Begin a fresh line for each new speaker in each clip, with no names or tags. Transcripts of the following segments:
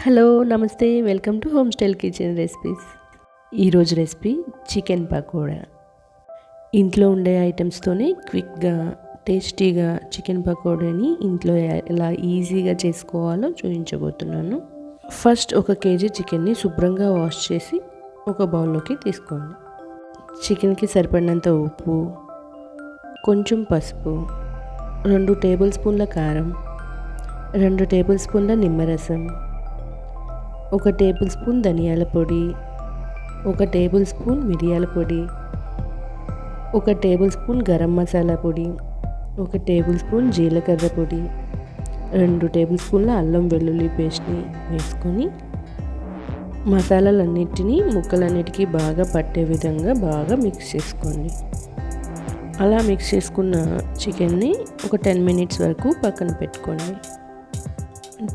Hello నమస్తే welcome to home style kitchen recipes. ఈరోజు recipe chicken pakoda. ఇంట్లో ఉండే ఐటమ్స్తోనే క్విక్గా టేస్టీగా చికెన్ పకోడాని ఇంట్లో ఎలా ఈజీగా చేసుకోవాలో చూపించబోతున్నాను. ఫస్ట్ 1 కేజీ చికెన్ని శుభ్రంగా వాష్ చేసి ఒక బౌల్లోకి తీసుకోండి. చికెన్కి సరిపడినంత ఉప్పు, కొంచెం పసుపు, 2 టేబుల్ స్పూన్ల కారం, 2 టేబుల్ స్పూన్ల నిమ్మరసం, 1 టేబుల్ స్పూన్ ధనియాల పొడి, 1 టేబుల్ స్పూన్ మిరియాల పొడి, 1 టేబుల్ స్పూన్ గరం మసాలా పొడి, 1 టేబుల్ స్పూన్ జీలకర్ర పొడి, 2 టేబుల్ స్పూన్ల అల్లం వెల్లుల్లి పేస్ట్ని వేసుకొని మసాలాలన్నిటినీ ముక్కలన్నిటికీ బాగా పట్టే విధంగా బాగా మిక్స్ చేసుకోండి. అలా మిక్స్ చేసుకున్న చికెన్ని ఒక 10 మినిట్స్ వరకు పక్కన పెట్టుకోండి.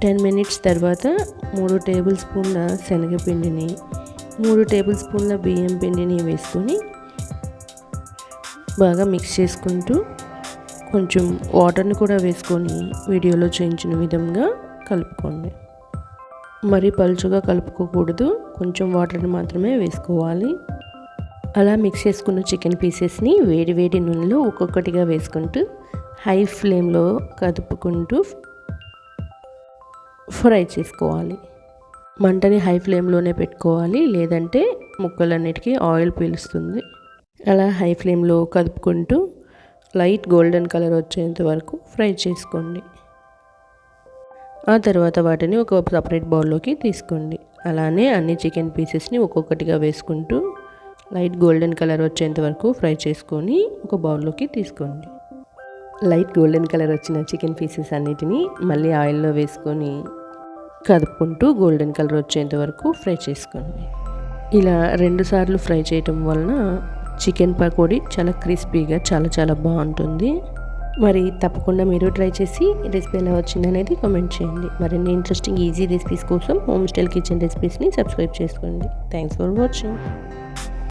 10 మినిట్స్ తర్వాత 3 టేబుల్ స్పూన్ల శనగపిండిని, 3 టేబుల్ స్పూన్ల బియ్యం పిండిని వేసుకొని బాగా మిక్స్ చేసుకుంటూ కొంచెం వాటర్ని కూడా వేసుకొని వీడియోలో చూపించిన విధంగా కలుపుకోండి. మరి పలుచగా కలుపుకోకూడదు, కొంచెం వాటర్ని మాత్రమే వేసుకోవాలి. అలా మిక్స్ చేసుకున్న చికెన్ పీసెస్ని వేడి వేడి నూనెలో ఒక్కొక్కటిగా వేసుకుంటూ హై ఫ్లేమ్లో కదుపుకుంటూ ఫ్రై చేసుకోవాలి. మంటని హై ఫ్లేమ్లోనే పెట్టుకోవాలి, లేదంటే ముక్కలన్నిటికీ ఆయిల్ పీలుస్తుంది. అలా హై ఫ్లేమ్లో కదుపుకుంటూ లైట్ గోల్డెన్ కలర్ వచ్చేంత వరకు ఫ్రై చేసుకోండి. ఆ తర్వాత వాటిని ఒక సపరేట్ బౌల్లోకి తీసుకోండి. అలానే అన్ని చికెన్ పీసెస్ని ఒక్కొక్కటిగా వేసుకుంటూ లైట్ గోల్డెన్ కలర్ వచ్చేంత వరకు ఫ్రై చేసుకొని ఒక బౌల్లోకి తీసుకోండి. లైట్ గోల్డెన్ కలర్ వచ్చిన చికెన్ పీసెస్ అన్నిటినీ మళ్ళీ ఆయిల్లో వేసుకొని కదుపుకుంటూ గోల్డెన్ కలర్ వచ్చేంత వరకు ఫ్రై చేసుకోండి. ఇలా 2 సార్లు ఫ్రై చేయటం వలన చికెన్ పకోడీ చాలా క్రిస్పీగా చాలా బాగుంటుంది. మరి తప్పకుండా మీరు ట్రై చేసి రెసిపీ ఎలా వచ్చిందనేది కామెంట్ చేయండి. మరిన్ని ఇంట్రెస్టింగ్ ఈజీ రెసిపీస్ కోసం హోమ్ స్టైల్ కిచెన్ రెసిపీస్ని సబ్స్క్రైబ్ చేసుకోండి. Thanks for watching.